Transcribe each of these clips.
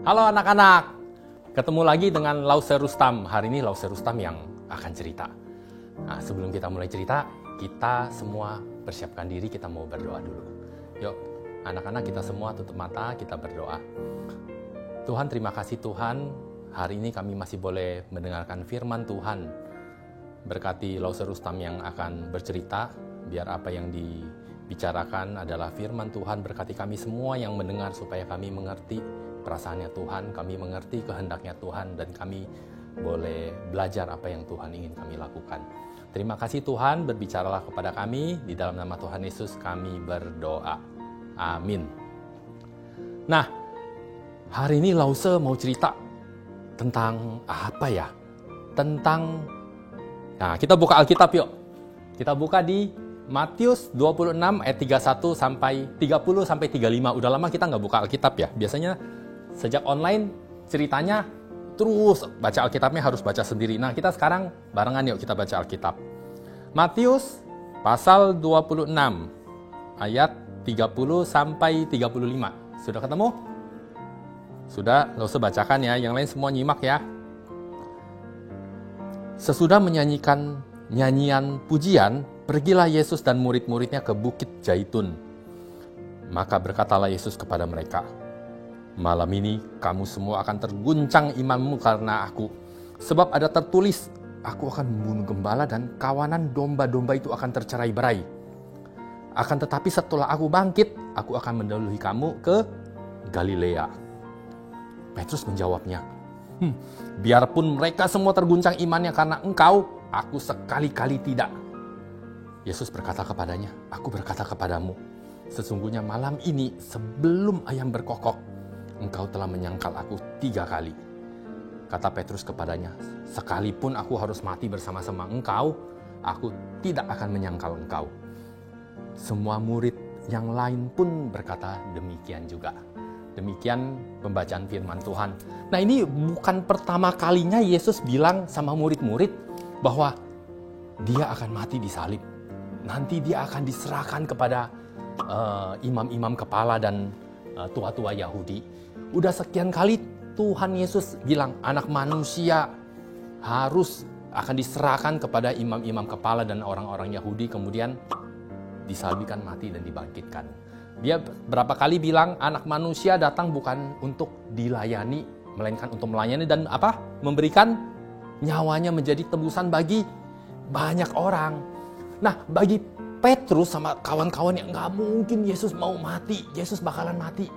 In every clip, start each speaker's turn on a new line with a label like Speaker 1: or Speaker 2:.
Speaker 1: Halo anak-anak, ketemu lagi dengan Lause Rustam. Hari ini Lause Rustam yang akan cerita. Nah, sebelum kita mulai cerita, kita semua persiapkan diri, kita mau berdoa dulu. Yuk, anak-anak kita semua tutup mata, kita berdoa. Tuhan, terima kasih Tuhan, hari ini kami masih boleh mendengarkan firman Tuhan. Berkati Lause Rustam yang akan bercerita, biar apa yang dibicarakan adalah firman Tuhan. Berkati kami semua yang mendengar supaya kami mengerti perasaannya Tuhan, kami mengerti kehendaknya Tuhan, dan kami boleh belajar apa yang Tuhan ingin kami lakukan. Terima kasih Tuhan, berbicaralah kepada kami, di dalam nama Tuhan Yesus kami berdoa. Amin. Nah, hari ini Lause mau cerita tentang apa ya? Nah, kita buka Alkitab yuk. Kita buka di Matius 26 ayat 31 sampai 30 sampai 35. Udah lama kita nggak buka Alkitab ya. Biasanya sejak online ceritanya terus baca Alkitabnya harus baca sendiri. Nah, kita sekarang barengan yuk kita baca Alkitab. Matius pasal 26 ayat 30 sampai 35. Sudah ketemu? Sudah, Lause bacakan ya. Yang lain semua nyimak ya. Sesudah menyanyikan nyanyian pujian, pergilah Yesus dan murid-muridnya ke Bukit Zaitun. Maka berkatalah Yesus kepada mereka, "Malam ini kamu semua akan terguncang imanmu karena aku. Sebab ada tertulis, aku akan membunuh gembala dan kawanan domba-domba itu akan tercerai-berai. Akan tetapi setelah aku bangkit, aku akan mendahului kamu ke Galilea." Petrus menjawabnya, "Biarpun mereka semua terguncang imannya karena engkau, aku sekali-kali tidak." Yesus berkata kepadanya, "Aku berkata kepadamu, sesungguhnya malam ini sebelum ayam berkokok, engkau telah menyangkal aku 3 kali. Kata Petrus kepadanya, "Sekalipun aku harus mati bersama-sama engkau, aku tidak akan menyangkal engkau." Semua murid yang lain pun berkata demikian juga. Demikian pembacaan firman Tuhan. Nah, ini bukan pertama kalinya Yesus bilang sama murid-murid bahwa dia akan mati di salib. Nanti dia akan diserahkan kepada imam-imam kepala dan tua-tua Yahudi. Udah sekian kali Tuhan Yesus bilang anak manusia harus akan diserahkan kepada imam-imam kepala dan orang-orang Yahudi, kemudian disalibkan, mati dan dibangkitkan. Dia berapa kali bilang anak manusia datang bukan untuk dilayani, melainkan untuk melayani dan memberikan nyawanya menjadi tebusan bagi banyak orang. Nah, bagi Petrus sama kawan-kawan yang nggak mungkin Yesus mau mati, Yesus bakalan mati.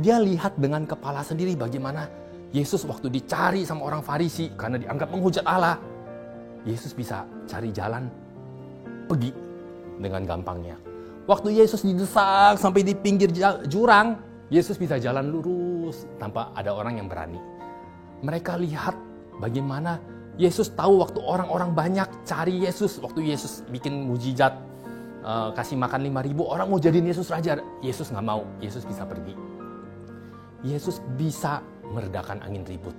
Speaker 1: Dia lihat dengan kepala sendiri bagaimana Yesus waktu dicari sama orang Farisi karena dianggap menghujat Allah. Yesus bisa cari jalan pergi dengan gampangnya. Waktu Yesus didesak sampai di pinggir jurang, Yesus bisa jalan lurus tanpa ada orang yang berani. Mereka lihat bagaimana Yesus tahu waktu orang-orang banyak cari Yesus, waktu Yesus bikin mujizat, kasih makan 5.000 orang mau jadiin Yesus raja. Yesus nggak mau, Yesus bisa pergi. Yesus bisa meredakan angin ribut.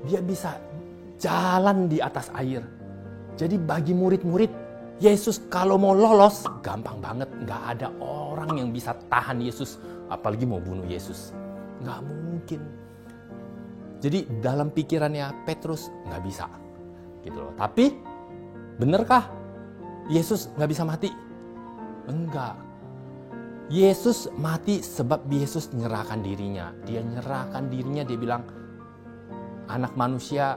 Speaker 1: Dia bisa jalan di atas air. Jadi bagi murid-murid, Yesus kalau mau lolos, gampang banget. Nggak ada orang yang bisa tahan Yesus, apalagi mau bunuh Yesus. Nggak mungkin. Jadi dalam pikirannya Petrus nggak bisa. Gitu loh. Tapi, benerkah Yesus nggak bisa mati? Enggak. Yesus mati sebab Yesus menyerahkan dirinya. Dia menyerahkan dirinya, dia bilang, anak manusia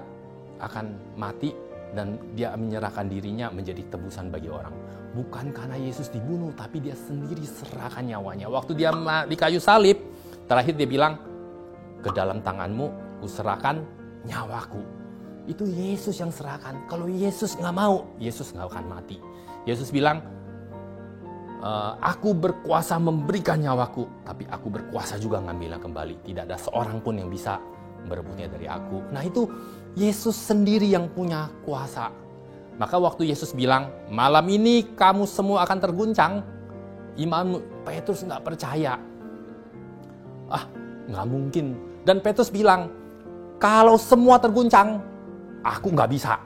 Speaker 1: akan mati, dan dia menyerahkan dirinya menjadi tebusan bagi orang. Bukan karena Yesus dibunuh, tapi dia sendiri serahkan nyawanya. Waktu dia di kayu salib, terakhir dia bilang, "Ke dalam tanganmu kuserahkan nyawaku." Itu Yesus yang serahkan. Kalau Yesus nggak mau, Yesus nggak akan mati. Yesus bilang, "Aku berkuasa memberikan nyawaku, tapi aku berkuasa juga ngambilnya kembali. Tidak ada seorang pun yang bisa merebutnya dari aku." Nah, itu Yesus sendiri yang punya kuasa. Maka waktu Yesus bilang, "Malam ini kamu semua akan terguncang," iman Petrus nggak percaya. Nggak mungkin. Dan Petrus bilang, "Kalau semua terguncang, aku nggak bisa."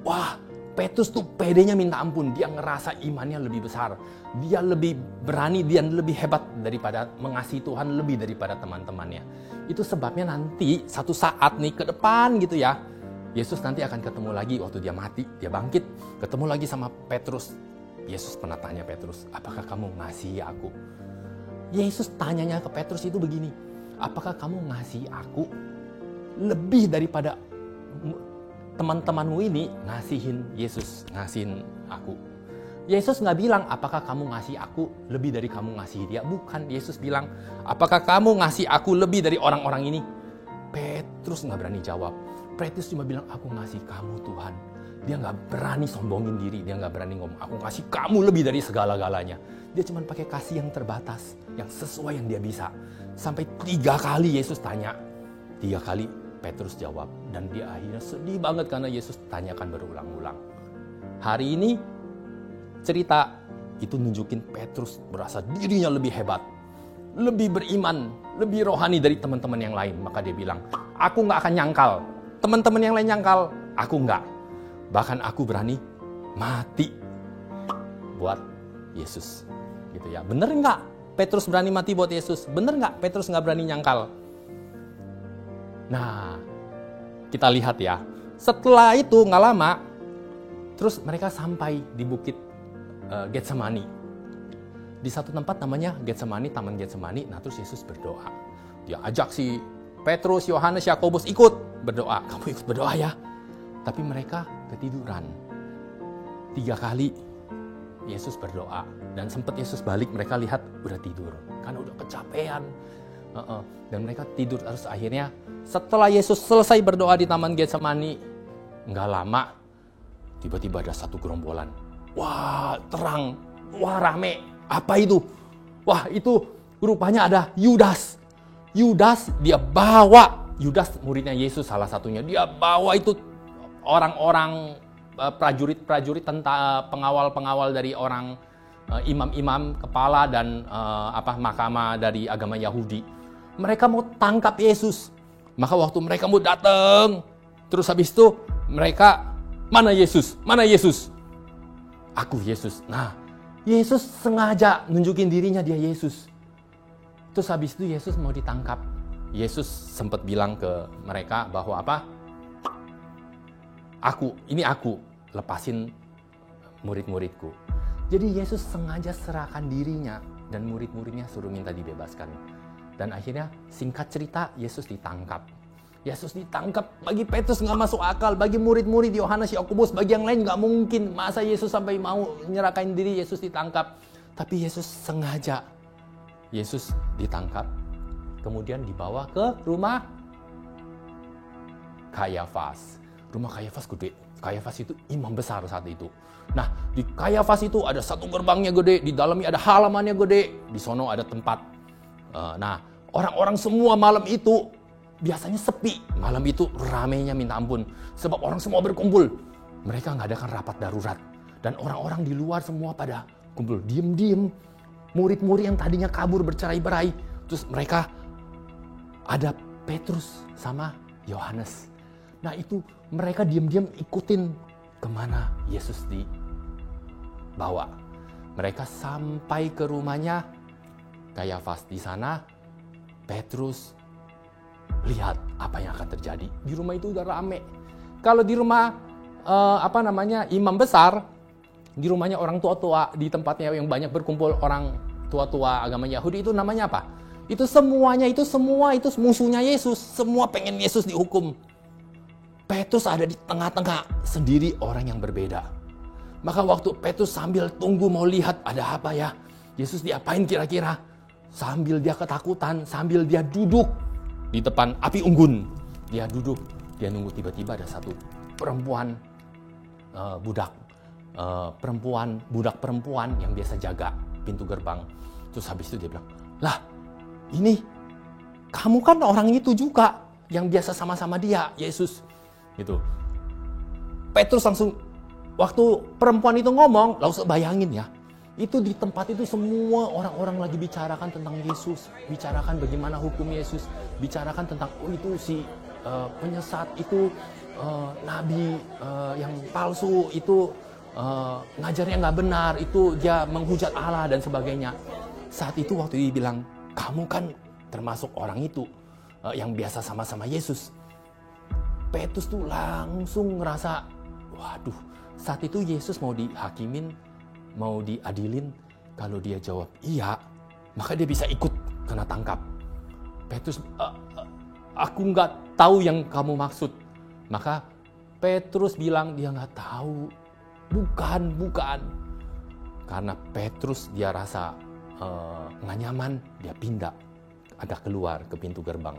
Speaker 1: Wah, Petrus tuh pedenya minta ampun. Dia ngerasa imannya lebih besar. Dia lebih berani, dia lebih hebat daripada mengasihi Tuhan, lebih daripada teman-temannya. Itu sebabnya nanti satu saat nih ke depan gitu ya, Yesus nanti akan ketemu lagi waktu dia mati, dia bangkit, ketemu lagi sama Petrus. Yesus pernah tanya Petrus, apakah kamu ngasihi aku? Yesus tanyanya ke Petrus itu begini, apakah kamu ngasihi aku lebih daripada teman-temanmu ini ngasihin Yesus, ngasihin aku? Yesus nggak bilang, apakah kamu ngasihi aku lebih dari kamu ngasihi dia? Bukan, Yesus bilang, apakah kamu ngasihi aku lebih dari orang-orang ini? Petrus nggak berani jawab. Petrus cuma bilang, aku ngasihi kamu Tuhan. Dia nggak berani sombongin diri, dia nggak berani ngomong, aku ngasihi kamu lebih dari segala-galanya. Dia cuma pakai kasih yang terbatas, yang sesuai yang dia bisa. Sampai 3 kali Yesus tanya, 3 kali Petrus jawab. Dan dia akhirnya sedih banget karena Yesus tanyakan berulang-ulang. Hari ini cerita itu nunjukin Petrus merasa dirinya lebih hebat, lebih beriman, lebih rohani dari teman-teman yang lain. Maka dia bilang, aku nggak akan nyangkal. Teman-teman yang lain nyangkal, aku nggak. Bahkan aku berani mati buat Yesus. Gitu ya. Bener nggak Petrus berani mati buat Yesus? Bener nggak Petrus nggak berani nyangkal? Nah, kita lihat ya. Setelah itu nggak lama, terus mereka sampai di bukit Getsemani. Di satu tempat namanya Getsemani, Taman Getsemani. Nah, terus Yesus berdoa. Dia ajak si Petrus, Yohanes, Yakobus ikut berdoa. Kamu ikut berdoa ya. Tapi mereka ketiduran. 3 kali Yesus berdoa. Dan sempat Yesus balik, mereka lihat udah tidur. Karena udah kecapean. Dan mereka tidur. Terus akhirnya setelah Yesus selesai berdoa di Taman Getsemani, nggak lama, tiba-tiba ada satu gerombolan. Wah, terang. Wah, rame. Apa itu? Wah, itu rupanya ada Yudas. Yudas Yudas muridnya Yesus salah satunya. Dia bawa itu orang-orang prajurit-prajurit tentang pengawal-pengawal dari orang imam-imam kepala dan mahkamah dari agama Yahudi. Mereka mau tangkap Yesus. Maka waktu mereka mau datang, terus habis itu mereka, mana Yesus? Mana Yesus? Aku Yesus. Nah, Yesus sengaja nunjukin dirinya dia Yesus. Terus habis itu Yesus mau ditangkap. Yesus sempat bilang ke mereka bahwa apa? Aku lepasin murid-muridku. Jadi Yesus sengaja serahkan dirinya dan murid-muridnya suruh minta dibebaskan. Dan akhirnya singkat cerita Yesus ditangkap. Yesus ditangkap, bagi Petrus nggak masuk akal, bagi murid-murid Yohanes, Yakobus, bagi yang lain nggak mungkin. Masa Yesus sampai mau nyerahkan diri, Yesus ditangkap. Tapi Yesus sengaja. Yesus ditangkap, kemudian dibawa ke rumah Kayafas. Rumah Kayafas gede. Kayafas itu imam besar saat itu. Nah, di Kayafas itu ada satu gerbangnya gede, di dalamnya ada halamannya gede, di sono ada tempat. Nah, orang-orang semua malam itu biasanya sepi. Malam itu ramainya minta ampun. Sebab orang semua berkumpul. Mereka ngadakan rapat darurat. Dan orang-orang di luar semua pada kumpul. Diem-diem. Murid-murid yang tadinya kabur bercerai-berai. Terus mereka ada Petrus sama Yohanes. Nah itu mereka diem-diem ikutin kemana Yesus dibawa. Mereka sampai ke rumahnya Kayafas. Di sana Petrus lihat apa yang akan terjadi. Di rumah itu udah rame. Kalau di rumah imam besar, di rumahnya orang tua-tua, di tempatnya yang banyak berkumpul orang tua-tua agama Yahudi, itu namanya apa? Itu semua itu musuhnya Yesus. Semua pengen Yesus dihukum. Petrus ada di tengah-tengah, sendiri orang yang berbeda. Maka waktu Petrus sambil tunggu mau lihat ada apa ya, Yesus diapain kira-kira? Sambil dia ketakutan, sambil dia duduk di depan api unggun. Dia duduk, dia nunggu, tiba-tiba ada satu perempuan budak perempuan yang biasa jaga pintu gerbang. Terus habis itu dia bilang, lah ini kamu kan orang itu juga yang biasa sama-sama dia, Yesus. Gitu. Petrus langsung, waktu perempuan itu ngomong, langsung bayangin ya, itu di tempat itu semua orang-orang lagi bicarakan tentang Yesus, bicarakan bagaimana hukum Yesus, bicarakan tentang itu si penyesat, itu nabi yang palsu, itu ngajarnya nggak benar, itu dia menghujat Allah dan sebagainya. Saat itu waktu dia bilang, kamu kan termasuk orang itu yang biasa sama-sama Yesus. Petrus tuh langsung ngerasa, waduh, saat itu Yesus mau dihakimin, mau diadilin. Kalau dia jawab iya, maka dia bisa ikut kena tangkap. Petrus, aku nggak tahu yang kamu maksud. Maka Petrus bilang dia nggak tahu. Bukan. Karena Petrus dia rasa nggak nyaman, dia pindah agak keluar ke pintu gerbang.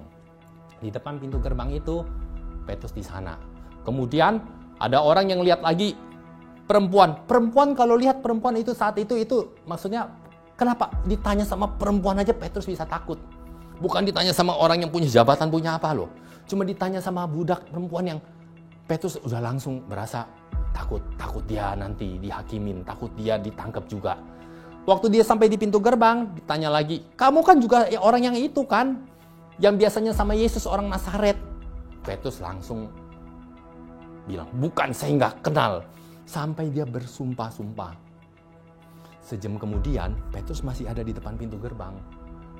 Speaker 1: Di depan pintu gerbang itu Petrus di sana. Kemudian ada orang yang lihat lagi perempuan. Perempuan kalau lihat perempuan itu saat itu maksudnya kenapa ditanya sama perempuan aja Petrus bisa takut. Bukan ditanya sama orang yang punya jabatan, punya apa loh. Cuma ditanya sama budak perempuan yang Petrus udah langsung berasa takut dia nanti dihakimin, takut dia ditangkap juga. Waktu dia sampai di pintu gerbang, ditanya lagi, kamu kan juga orang yang itu kan? Yang biasanya sama Yesus, orang Nazaret. Petrus langsung bilang, bukan, saya nggak kenal. Sampai dia bersumpah-sumpah. Sejam kemudian, Petrus masih ada di depan pintu gerbang.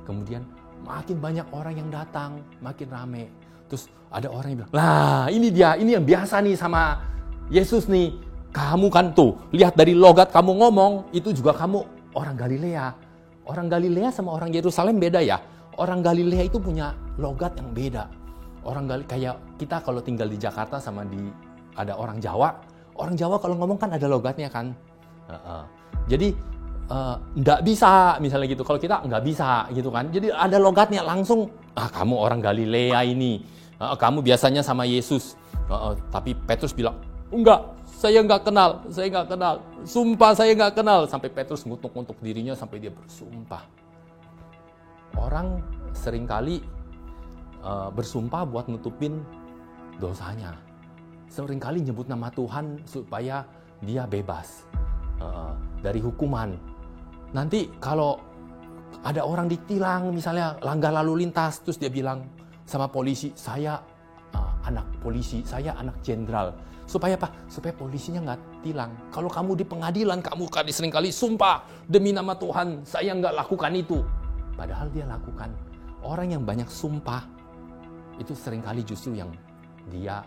Speaker 1: Kemudian makin banyak orang yang datang, makin rame. Terus ada orang yang bilang, lah ini dia, ini yang biasa nih sama Yesus nih. Kamu kan tuh, lihat dari logat kamu ngomong, itu juga kamu orang Galilea. Orang Galilea sama orang Yerusalem beda ya. Orang Galilea itu punya logat yang beda. Kayak kita kalau tinggal di Jakarta sama ada orang Jawa. Orang Jawa kalau ngomong kan ada logatnya kan. Jadi nggak bisa misalnya gitu. Kalau kita nggak bisa gitu kan. Jadi ada logatnya langsung. Kamu orang Galilea ini. Kamu biasanya sama Yesus. Tapi Petrus bilang, enggak, saya nggak kenal. Sumpah saya nggak kenal. Sampai Petrus ngutuk-ngutuk dirinya sampai dia bersumpah. Orang seringkali bersumpah buat nutupin dosanya. Seringkali nyebut nama Tuhan supaya dia bebas dari hukuman. Nanti kalau ada orang ditilang, misalnya langgar lalu lintas, terus dia bilang sama polisi, saya anak polisi, saya anak jenderal. Supaya apa? Supaya polisinya nggak tilang. Kalau kamu di pengadilan, kamu kan seringkali sumpah demi nama Tuhan, saya nggak lakukan itu. Padahal dia lakukan. Orang yang banyak sumpah, itu seringkali justru yang dia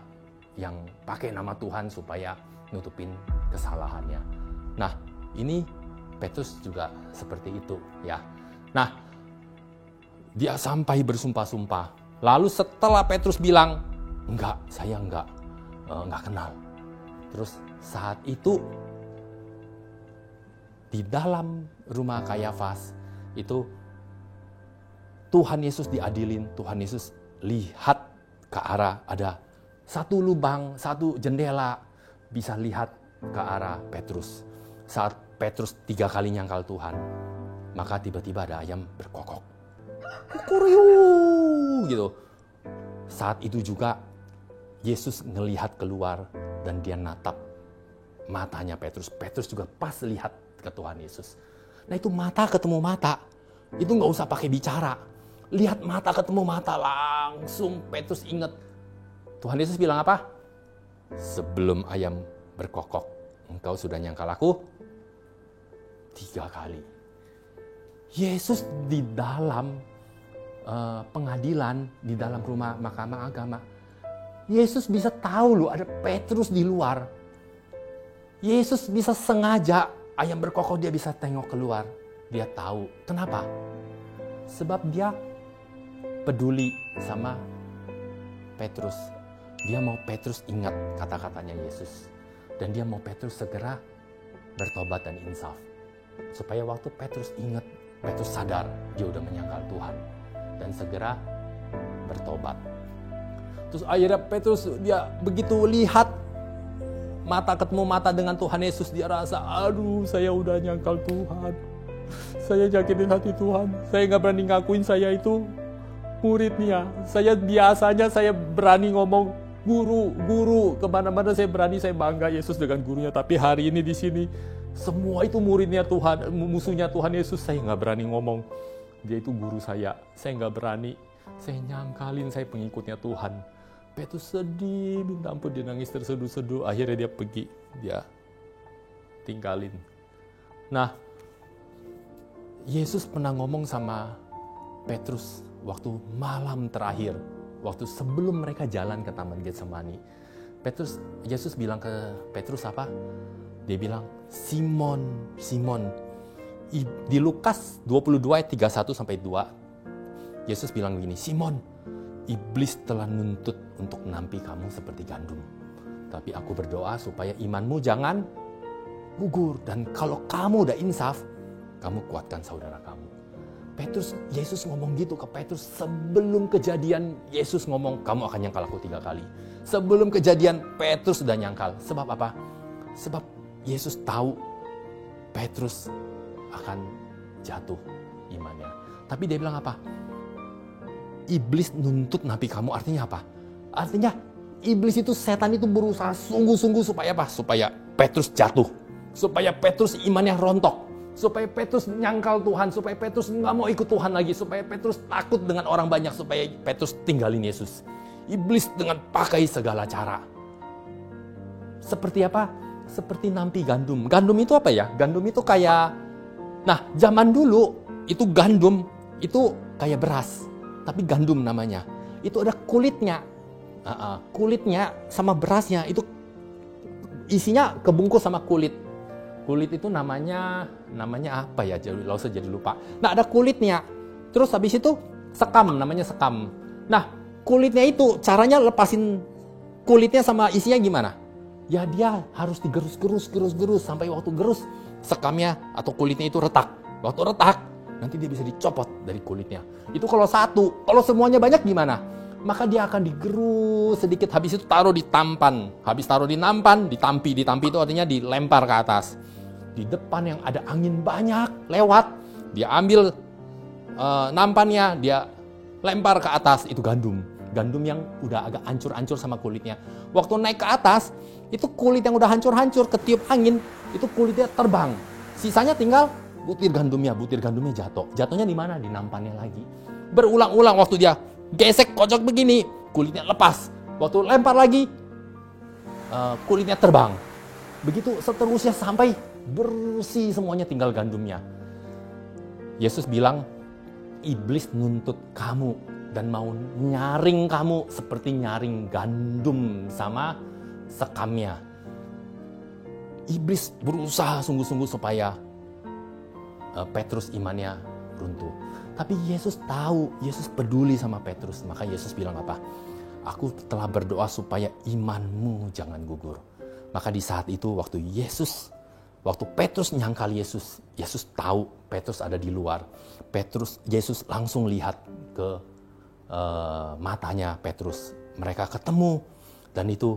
Speaker 1: yang pakai nama Tuhan supaya nutupin kesalahannya. Nah, ini Petrus juga seperti itu ya. Nah, dia sampai bersumpah-sumpah. Lalu setelah Petrus bilang, enggak, saya enggak kenal. Terus saat itu di dalam rumah Kayafas itu Tuhan Yesus diadilin. Tuhan Yesus lihat ke arah ada satu lubang, satu jendela, bisa lihat ke arah Petrus. Saat Petrus 3 kali nyangkal Tuhan, maka tiba-tiba ada ayam berkokok. Kukuryu gitu. Saat itu juga Yesus ngelihat keluar dan dia natap matanya Petrus. Petrus juga pas lihat ke Tuhan Yesus. Nah itu mata ketemu mata. Itu nggak usah pakai bicara. Lihat mata ketemu mata, langsung Petrus ingat. Tuhan Yesus bilang apa? Sebelum ayam berkokok, engkau sudah nyangkal aku 3 kali. Yesus di dalam pengadilan, di dalam rumah mahkamah agama, Yesus bisa tahu loh ada Petrus di luar. Yesus bisa sengaja ayam berkokok dia bisa tengok keluar. Dia tahu. Kenapa? Sebab dia peduli sama Petrus. Dia mau Petrus ingat kata-katanya Yesus. Dan dia mau Petrus segera bertobat dan insaf. Supaya waktu Petrus ingat, Petrus sadar dia udah menyangkal Tuhan. Dan segera bertobat. Terus akhirnya Petrus dia begitu lihat mata ketemu mata dengan Tuhan Yesus, dia rasa, aduh saya udah nyangkal Tuhan. Saya nyakitin hati Tuhan. Saya gak berani ngakuin saya itu muridnya. Saya biasanya saya berani ngomong guru, kemana-mana saya berani, saya bangga Yesus dengan gurunya. Tapi hari ini di sini semua itu muridnya Tuhan, musuhnya Tuhan Yesus. Saya nggak berani ngomong dia itu guru saya nggak berani. Saya nyangkalin saya pengikutnya Tuhan. Petrus sedih, minta ampun, dia nangis terseduh-seduh. Akhirnya dia pergi, dia tinggalin. Nah, Yesus pernah ngomong sama Petrus waktu malam terakhir, waktu sebelum mereka jalan ke Taman Getsemani. Yesus bilang ke Petrus apa? Dia bilang, Simon, Simon. Di Lukas 22 ayat 31 sampai 2, Yesus bilang begini, Simon, iblis telah nuntut untuk nampi kamu seperti gandum. Tapi aku berdoa supaya imanmu jangan gugur. Dan kalau kamu udah insaf, kamu kuatkan saudara kamu. Yesus ngomong gitu ke Petrus sebelum kejadian. Yesus ngomong, kamu akan nyangkal aku 3 kali. Sebelum kejadian, Petrus sudah nyangkal. Sebab apa? Sebab Yesus tahu Petrus akan jatuh imannya. Tapi dia bilang apa? Iblis nuntut napi kamu, artinya apa? Artinya iblis itu, setan itu berusaha sungguh-sungguh supaya apa? Supaya Petrus jatuh. Supaya Petrus imannya rontok. Supaya Petrus nyangkal Tuhan. Supaya Petrus nggak mau ikut Tuhan lagi. Supaya Petrus takut dengan orang banyak. Supaya Petrus tinggalin Yesus. Iblis dengan pakai segala cara. Seperti apa? Seperti nampi gandum. Gandum itu apa ya? Gandum itu kayak... Nah, zaman dulu itu gandum itu kayak beras. Tapi gandum namanya. Itu ada kulitnya. Kulitnya sama berasnya itu isinya kebungkus sama kulit. Kulit itu namanya apa ya? Langsung jadi lupa. Nah, ada kulitnya. Terus habis itu sekam, namanya sekam. Nah, kulitnya itu caranya lepasin kulitnya sama isinya gimana? Ya dia harus digerus sampai waktu gerus sekamnya atau kulitnya itu retak. Waktu retak, nanti dia bisa dicopot dari kulitnya. Itu kalau satu. Kalau semuanya banyak gimana? Maka dia akan digerus sedikit, habis itu taruh di tampan. Habis taruh di nampan, ditampi. Ditampi itu artinya dilempar ke atas. Di depan yang ada angin banyak lewat, dia ambil nampannya, dia lempar ke atas, itu gandum. Gandum yang udah agak hancur-hancur sama kulitnya. Waktu naik ke atas, itu kulit yang udah hancur-hancur, ketiup angin, itu kulitnya terbang. Sisanya tinggal butir gandumnya jatuh. Jatuhnya di mana? Di nampannya lagi. Berulang-ulang waktu dia gesek kocok begini, kulitnya lepas. Waktu lempar lagi, kulitnya terbang. Begitu seterusnya sampai bersih semuanya, tinggal gandumnya. Yesus bilang, iblis nuntut kamu dan mau nyaring kamu seperti nyaring gandum sama sekamnya. Iblis berusaha sungguh-sungguh supaya Petrus imannya runtuh. Tapi Yesus tahu, Yesus peduli sama Petrus. Maka Yesus bilang apa? Aku telah berdoa supaya imanmu jangan gugur. Maka di saat itu waktu Petrus nyangkal Yesus, Yesus tahu Petrus ada di luar. Yesus langsung lihat ke matanya Petrus. Mereka ketemu dan itu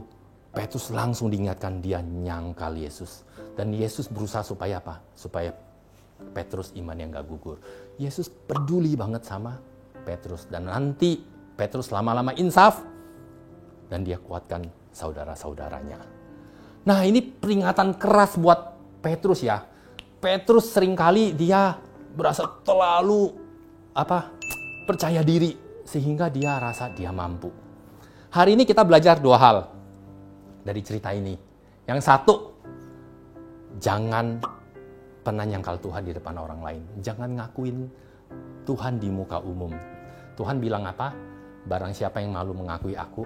Speaker 1: Petrus langsung diingatkan dia nyangkal Yesus. Dan Yesus berusaha supaya apa? Supaya Petrus iman yang gak gugur. Yesus peduli banget sama Petrus. Dan nanti Petrus lama-lama insaf dan dia kuatkan saudara-saudaranya. Nah, ini peringatan keras buat Petrus ya. Petrus seringkali dia berasa terlalu percaya diri sehingga dia rasa dia mampu. Hari ini kita belajar 2 hal dari cerita ini. Yang satu, jangan pernah nyangkal Tuhan di depan orang lain. Jangan ngakuin Tuhan di muka umum. Tuhan bilang apa? Barang siapa yang malu mengakui aku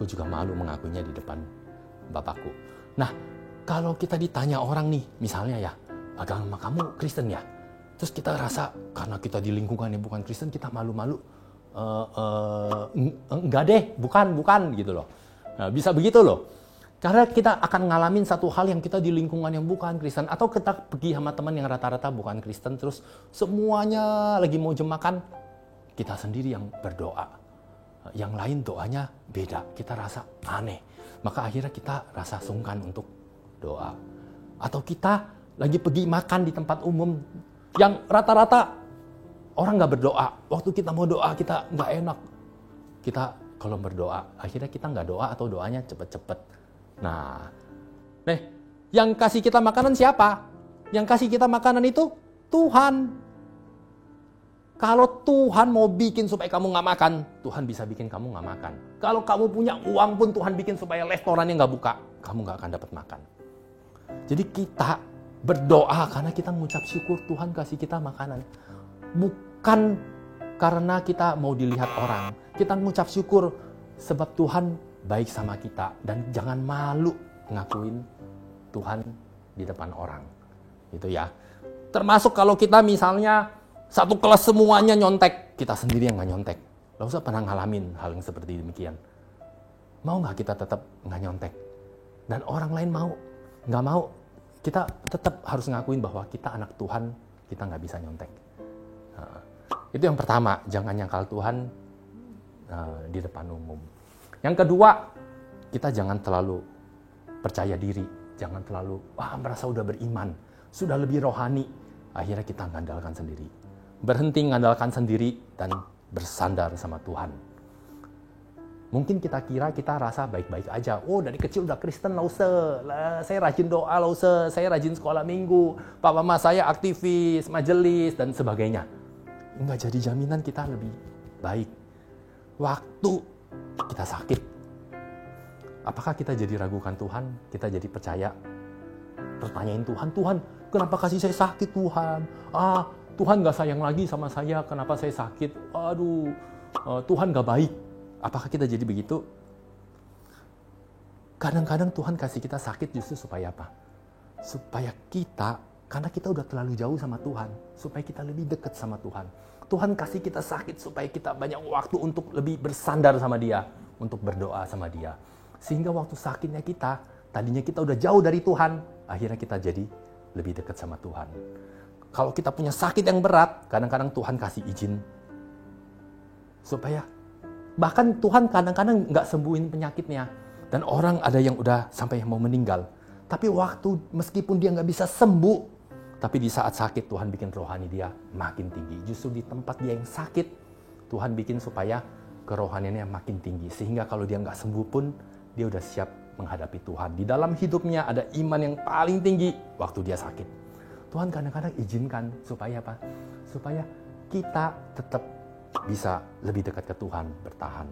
Speaker 1: juga malu mengakuinya di depan Bapakku. Nah, kalau kita ditanya orang nih, misalnya ya, agama kamu Kristen ya? Terus kita rasa karena kita di lingkungan yang bukan Kristen, kita malu-malu. Enggak deh, bukan gitu loh. Nah, bisa begitu loh. Karena kita akan ngalamin satu hal yang kita di lingkungan yang bukan Kristen. Atau kita pergi sama teman yang rata-rata bukan Kristen. Terus semuanya lagi mau jemakan. Kita sendiri yang berdoa. Yang lain doanya beda. Kita rasa aneh. Maka akhirnya kita rasa sungkan untuk doa. Atau kita lagi pergi makan di tempat umum. Yang rata-rata orang gak berdoa. Waktu kita mau doa kita gak enak. Kita kalau berdoa. Akhirnya kita gak doa atau doanya cepet-cepet. Nah, yang kasih kita makanan siapa? Yang kasih kita makanan itu Tuhan. Kalau Tuhan mau bikin supaya kamu nggak makan, Tuhan bisa bikin kamu nggak makan. Kalau kamu punya uang pun Tuhan bikin supaya restorannya nggak buka, kamu nggak akan dapat makan. Jadi kita berdoa karena kita mengucap syukur Tuhan kasih kita makanan. Bukan karena kita mau dilihat orang. Kita mengucap syukur sebab Tuhan baik sama kita. Dan jangan malu ngakuin Tuhan di depan orang. Gitu ya. Termasuk kalau kita misalnya satu kelas semuanya nyontek, kita sendiri yang nggak nyontek. Nggak usah pernah ngalamin hal yang seperti demikian. Mau nggak kita tetap nggak nyontek? Dan orang lain mau? Nggak mau. Kita tetap harus ngakuin bahwa kita anak Tuhan, kita nggak bisa nyontek. Itu yang pertama, jangan nyangkal Tuhan di depan umum. Yang kedua, kita jangan terlalu percaya diri. Jangan terlalu, merasa udah beriman, sudah lebih rohani. Akhirnya kita ngandalkan sendiri. Berhenti mengandalkan sendiri dan bersandar sama Tuhan. Mungkin kita kira kita rasa baik-baik aja. Oh, dari kecil udah Kristen, saya rajin doa, saya rajin sekolah minggu, papa mama saya aktivis, majelis, dan sebagainya. Enggak jadi jaminan kita lebih baik. Waktu kita sakit, apakah kita jadi ragukan Tuhan? Kita jadi percaya? Pertanyain Tuhan, kenapa kasih saya sakit Tuhan? Tuhan gak sayang lagi sama saya, kenapa saya sakit? Tuhan gak baik. Apakah kita jadi begitu? Kadang-kadang Tuhan kasih kita sakit justru supaya apa? Supaya kita, karena kita udah terlalu jauh sama Tuhan, supaya kita lebih dekat sama Tuhan. Tuhan kasih kita sakit supaya kita banyak waktu untuk lebih bersandar sama Dia, untuk berdoa sama Dia. Sehingga waktu sakitnya kita, tadinya kita udah jauh dari Tuhan, akhirnya kita jadi lebih dekat sama Tuhan. Kalau kita punya sakit yang berat, kadang-kadang Tuhan kasih izin. Supaya, bahkan Tuhan kadang-kadang nggak sembuhin penyakitnya. Dan orang ada yang udah sampai mau meninggal. Tapi waktu, meskipun dia nggak bisa sembuh, tapi di saat sakit Tuhan bikin rohani dia makin tinggi. Justru di tempat dia yang sakit, Tuhan bikin supaya kerohaniannya makin tinggi. Sehingga kalau dia nggak sembuh pun, dia udah siap menghadapi Tuhan. Di dalam hidupnya ada iman yang paling tinggi waktu dia sakit. Tuhan kadang-kadang izinkan supaya apa? Supaya kita tetap bisa lebih dekat ke Tuhan, bertahan.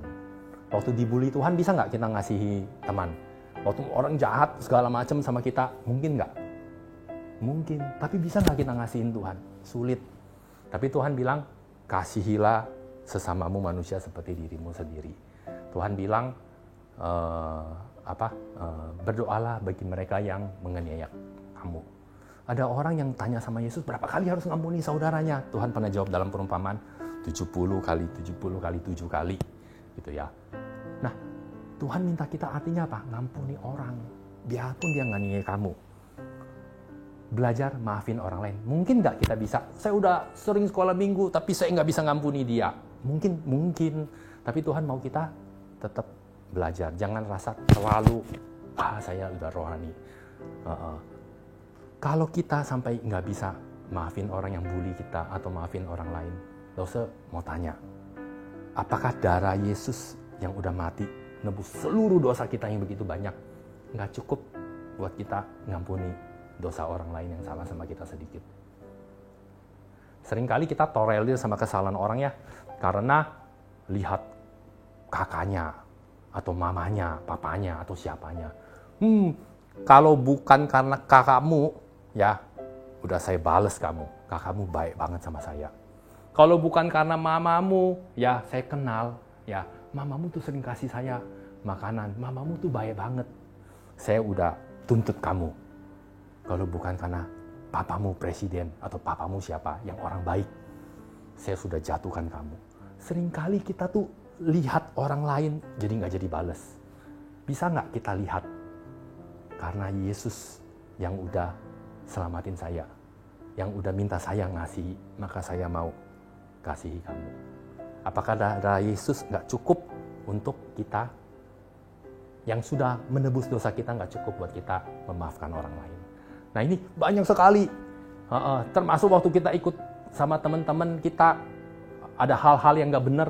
Speaker 1: Waktu dibully Tuhan bisa nggak kita ngasihi teman? Waktu orang jahat segala macam sama kita, mungkin nggak? Mungkin, tapi bisa nggak kita ngasihin Tuhan? Sulit. Tapi Tuhan bilang, kasihilah sesamamu manusia seperti dirimu sendiri. Tuhan bilang, berdoalah bagi mereka yang menganiaya kamu. Ada orang yang tanya sama Yesus, berapa kali harus ngampuni saudaranya? Tuhan pernah jawab dalam perumpamaan, 70 kali 7 kali. Gitu ya. Nah, Tuhan minta kita artinya apa? Ngampuni orang. Biarpun dia nganiaya kamu. Belajar maafin orang lain. Mungkin nggak kita bisa? Saya udah sering sekolah minggu, tapi saya nggak bisa ngampuni dia. Mungkin. Tapi Tuhan mau kita tetap belajar. Jangan rasa terlalu, saya udah rohani. Kalau kita sampai nggak bisa maafin orang yang bully kita atau maafin orang lain, dosa mau tanya, apakah darah Yesus yang udah mati nebus seluruh dosa kita yang begitu banyak nggak cukup buat kita ngampuni dosa orang lain yang salah sama kita sedikit? Seringkali kita tolerir sama kesalahan orang ya, karena lihat kakaknya atau mamanya, papanya atau siapanya. Kalau bukan karena kakakmu, ya udah saya bales kamu. Kakakmu baik banget sama saya. Kalau bukan karena mamamu, ya saya kenal. Ya, mamamu tuh sering kasih saya makanan. Mamamu tuh baik banget. Saya udah tuntut kamu. Kalau bukan karena papamu presiden atau papamu siapa yang orang baik, saya sudah jatuhkan kamu. Seringkali kita tuh lihat orang lain jadi nggak jadi bales. Bisa nggak kita lihat? Karena Yesus yang udah selamatin saya, yang udah minta saya ngasih, maka saya mau kasihi kamu. Apakah darah Yesus nggak cukup untuk kita? Yang sudah menebus dosa kita nggak cukup buat kita memaafkan orang lain. Nah ini banyak sekali. Termasuk waktu kita ikut sama teman-teman kita, ada hal-hal yang nggak benar,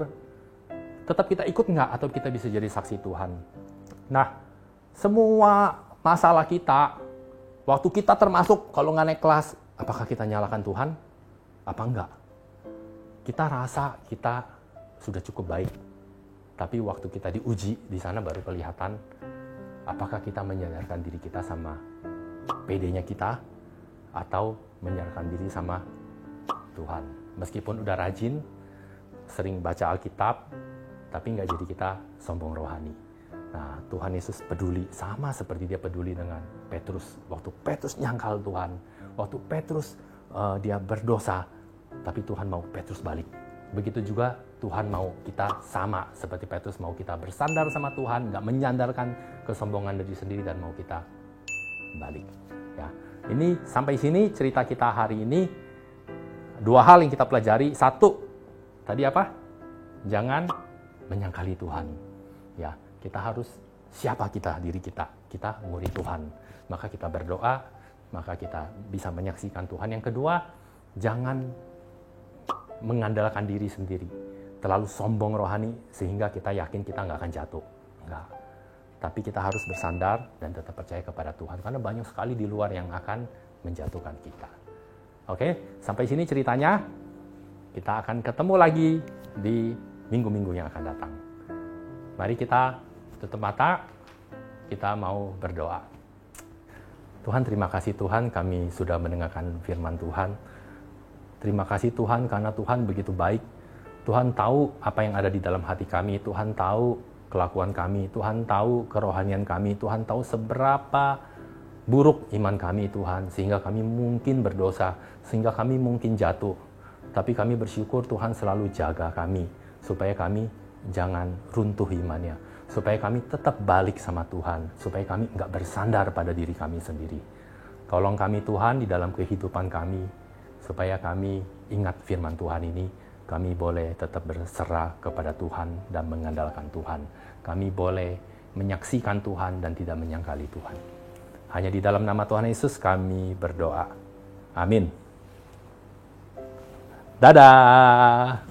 Speaker 1: tetap kita ikut nggak? Atau kita bisa jadi saksi Tuhan? Nah, semua masalah kita, waktu kita termasuk kalau nggak naik kelas, apakah kita nyalakan Tuhan? Apa enggak? kita rasa kita sudah cukup baik. Tapi waktu kita diuji, di sana baru kelihatan apakah kita menyandarkan diri kita sama PD-nya kita atau menyandarkan diri sama Tuhan. Meskipun udah rajin, sering baca Alkitab, tapi nggak jadi kita sombong rohani. Nah, Tuhan Yesus peduli, sama seperti dia peduli dengan Petrus. Waktu Petrus nyangkal Tuhan, waktu Petrus dia berdosa, tapi Tuhan mau Petrus balik. Begitu juga Tuhan mau kita sama seperti Petrus, mau kita bersandar sama Tuhan, nggak menyandarkan kesombongan diri sendiri dan mau kita balik. Ya, ini sampai sini cerita kita hari ini. 2 hal yang kita pelajari. 1, tadi apa? Jangan menyangkali Tuhan. Ya, kita harus siapa kita, diri kita. Kita murid Tuhan. Maka kita berdoa, maka kita bisa menyaksikan Tuhan. Yang kedua, jangan mengandalkan diri sendiri, terlalu sombong rohani sehingga kita yakin kita nggak akan jatuh. Nggak. Tapi kita harus bersandar dan tetap percaya kepada Tuhan, karena banyak sekali di luar yang akan menjatuhkan kita. Oke, sampai sini ceritanya. Kita akan ketemu lagi di minggu-minggu yang akan datang. Mari kita tutup mata, kita mau berdoa. Tuhan, terima kasih Tuhan, kami sudah mendengarkan firman Tuhan. Terima kasih Tuhan karena Tuhan begitu baik. Tuhan tahu apa yang ada di dalam hati kami. Tuhan tahu kelakuan kami. Tuhan tahu kerohanian kami. Tuhan tahu seberapa buruk iman kami Tuhan. Sehingga kami mungkin berdosa. Sehingga kami mungkin jatuh. Tapi kami bersyukur Tuhan selalu jaga kami. Supaya kami jangan runtuh imannya. Supaya kami tetap balik sama Tuhan. Supaya kami nggak bersandar pada diri kami sendiri. Tolong kami Tuhan di dalam kehidupan kami. Supaya kami ingat firman Tuhan ini, kami boleh tetap berserah kepada Tuhan dan mengandalkan Tuhan. Kami boleh menyaksikan Tuhan dan tidak menyangkali Tuhan. Hanya di dalam nama Tuhan Yesus kami berdoa. Amin. Dadah!